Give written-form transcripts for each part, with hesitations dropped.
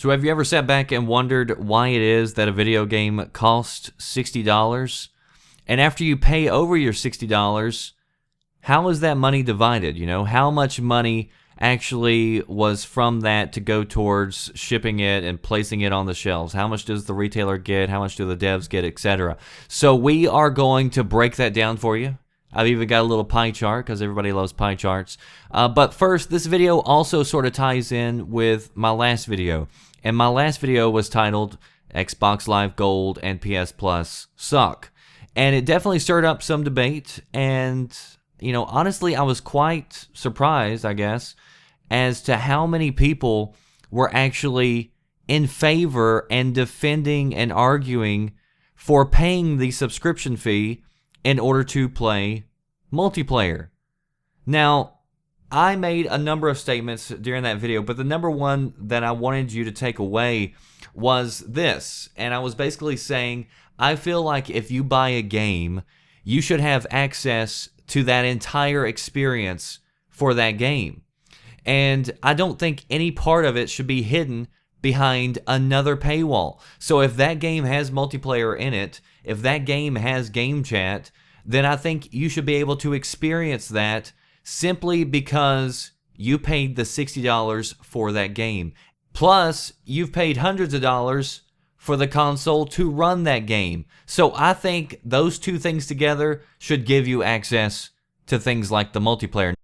So have you ever sat back and wondered why it is that a video game costs $60? And after you pay over your $60, how is that money divided? You know, how much money actually was from that to go towards shipping it and placing it on the shelves? How much does the retailer get? How much do the devs get, etc.? So we are going to break that down for you. I've even got a little pie chart because everybody loves pie charts. But first, this video also sort of ties in with my last video. And my last video was titled Xbox Live Gold and PS Plus Suck. And it definitely stirred up some debate. And, you know, honestly, I was quite surprised, I guess, as to how many people were actually in favor and defending and arguing for paying the subscription fee in order to play multiplayer. Now, I made a number of statements during that video, but the number one that I wanted you to take away was this. And I was basically saying, I feel like if you buy a game, you should have access to that entire experience for that game. And I don't think any part of it should be hidden behind another paywall. So if that game has multiplayer in it, if that game has game chat, then I think you should be able to experience that simply because you paid the $60 for that game. Plus, you've paid hundreds of dollars for the console to run that game. So I think those two things together should give you access to things like the multiplayer.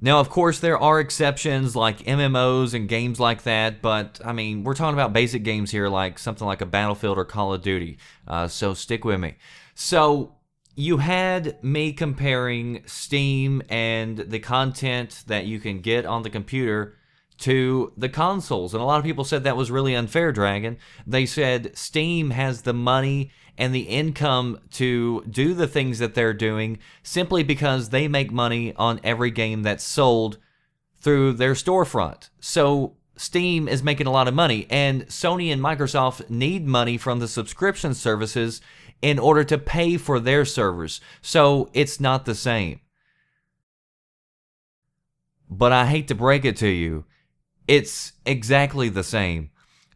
Now, of course, there are exceptions like MMOs and games like that, but I mean, we're talking about basic games here like something like a Battlefield or Call of Duty. So stick with me. So you had me comparing Steam and the content that you can get on the computer to the consoles. And a lot of people said that was really unfair, Dragon. They said Steam has the money and the income to do the things that they're doing simply because they make money on every game that's sold through their storefront. So Steam is making a lot of money, and Sony and Microsoft need money from the subscription services in order to pay for their servers. So it's not the same. But I hate to break it to you, it's exactly the same.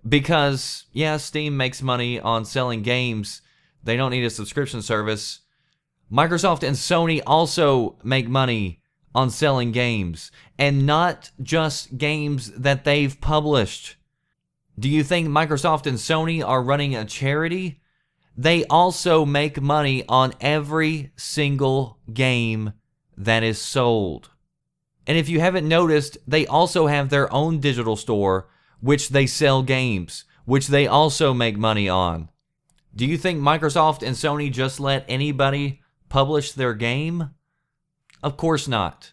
Because, yeah, Steam makes money on selling games. They don't need a subscription service. Microsoft and Sony also make money on selling games. And not just games that they've published. Do you think Microsoft and Sony are running a charity? They also make money on every single game that is sold. And if you haven't noticed, they also have their own digital store, which they sell games, which they also make money on. Do you think Microsoft and Sony just let anybody publish their game? Of course not.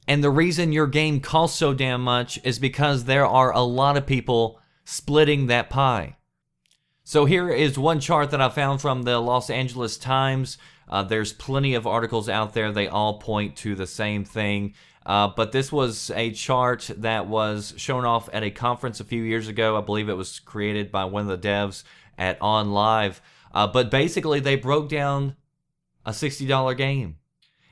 And the reason your game costs so damn much is because there are a lot of people splitting that pie. So here is one chart that I found from the Los Angeles Times. There's plenty of articles out there. They all point to the same thing. But this was a chart that was shown off at a conference a few years ago. I believe it was created by one of the devs at OnLive. But basically, they broke down a $60 game.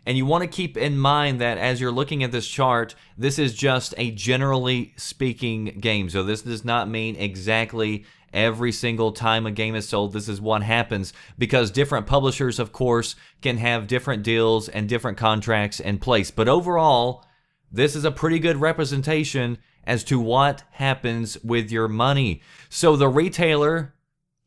And you want to keep in mind that as you're looking at this chart, this is just a generally speaking game. So this does not mean exactly every single time a game is sold, this is what happens, because different publishers, of course, can have different deals and different contracts in place. But overall, this is a pretty good representation as to what happens with your money. So the retailer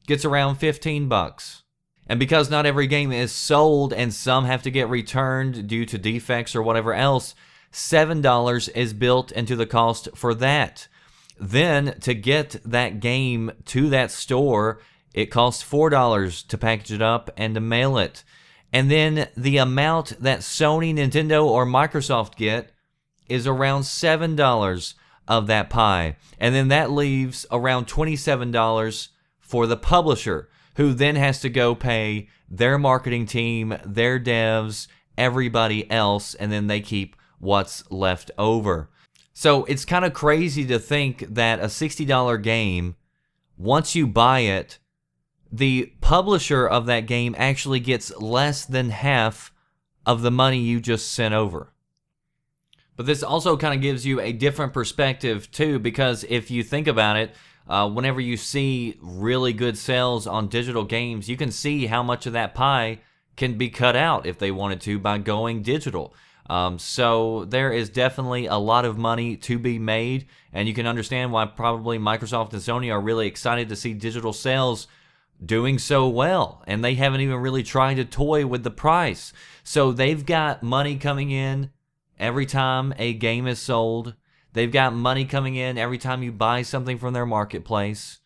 gets around $15. And because not every game is sold and some have to get returned due to defects or whatever else, $7 is built into the cost for that. Then, to get that game to that store, it costs $4 to package it up and to mail it. And then the amount that Sony, Nintendo, or Microsoft get is around $7 of that pie. And then that leaves around $27 for the publisher, who then has to go pay their marketing team, their devs, everybody else, and then they keep what's left over. So it's kind of crazy to think that a $60 game, once you buy it, the publisher of that game actually gets less than half of the money you just sent over. But this also kind of gives you a different perspective too, because if you think about it, Whenever you see really good sales on digital games, you can see how much of that pie can be cut out if they wanted to by going digital. So there is definitely a lot of money to be made, and you can understand why probably Microsoft and Sony are really excited to see digital sales doing so well, and they haven't even really tried to toy with the price. So they've got money coming in every time a game is sold. They've got money coming in every time you buy something from their marketplace.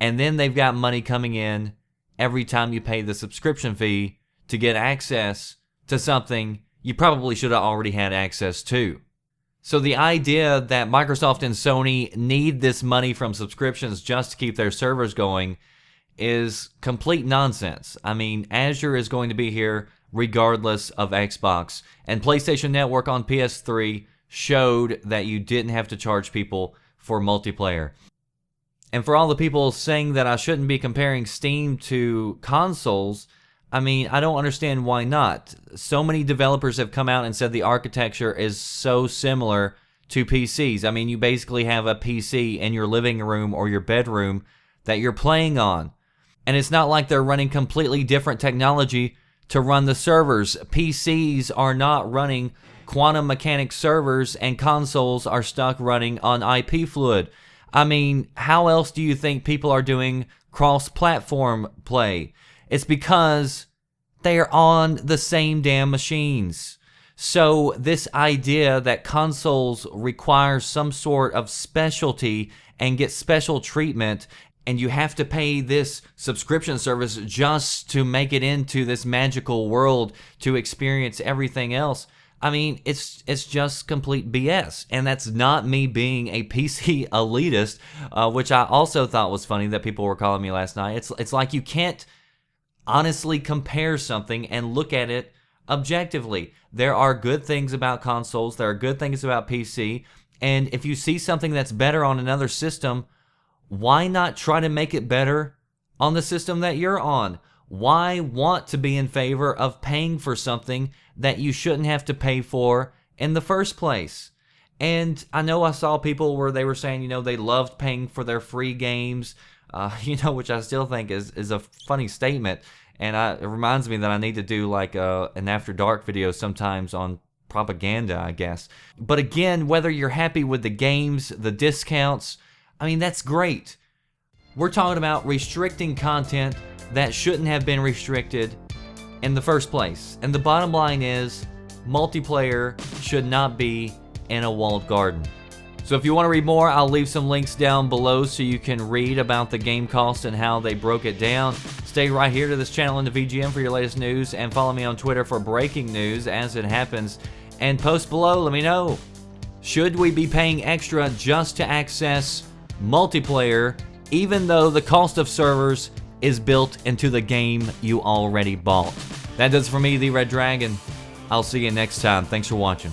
And then they've got money coming in every time you pay the subscription fee to get access to something you probably should have already had access to. So the idea that Microsoft and Sony need this money from subscriptions just to keep their servers going is complete nonsense. I mean, Azure is going to be here regardless of Xbox, and PlayStation Network on PS3 showed that you didn't have to charge people for multiplayer. And for all the people saying that I shouldn't be comparing Steam to consoles, I mean, I don't understand why not. So many developers have come out and said the architecture is so similar to PCs. I mean, you basically have a PC in your living room or your bedroom that you're playing on. And it's not like they're running completely different technology to run the servers. PCs are not running quantum mechanics servers, and consoles are stuck running on IP fluid. I mean, how else do you think people are doing cross-platform play? It's because they are on the same damn machines. So this idea that consoles require some sort of specialty and get special treatment, and you have to pay this subscription service just to make it into this magical world to experience everything else, I mean, it's just complete BS. And that's not me being a PC elitist, which I also thought was funny that people were calling me last night. It's like you can't honestly compare something and look at it objectively. There are good things about consoles, there are good things about PC, and if you see something that's better on another system, why not try to make it better on the system that you're on? Why want to be in favor of paying for something that you shouldn't have to pay for in the first place? And I know I saw people where they were saying, they loved paying for their free games, which I still think is a funny statement. And it reminds me that I need to do like an After Dark video sometimes on propaganda, I guess. But again, whether you're happy with the games, the discounts, I mean, that's great. We're talking about restricting content that shouldn't have been restricted in the first place. And the bottom line is, multiplayer should not be in a walled garden. So if you want to read more, I'll leave some links down below so you can read about the game cost and how they broke it down. Stay right here to this channel in the VGM for your latest news, and follow me on Twitter for breaking news as it happens. And post below, let me know, should we be paying extra just to access multiplayer, even though the cost of servers is built into the game you already bought? That does it for me, The Red Dragon. I'll see you next time. Thanks for watching.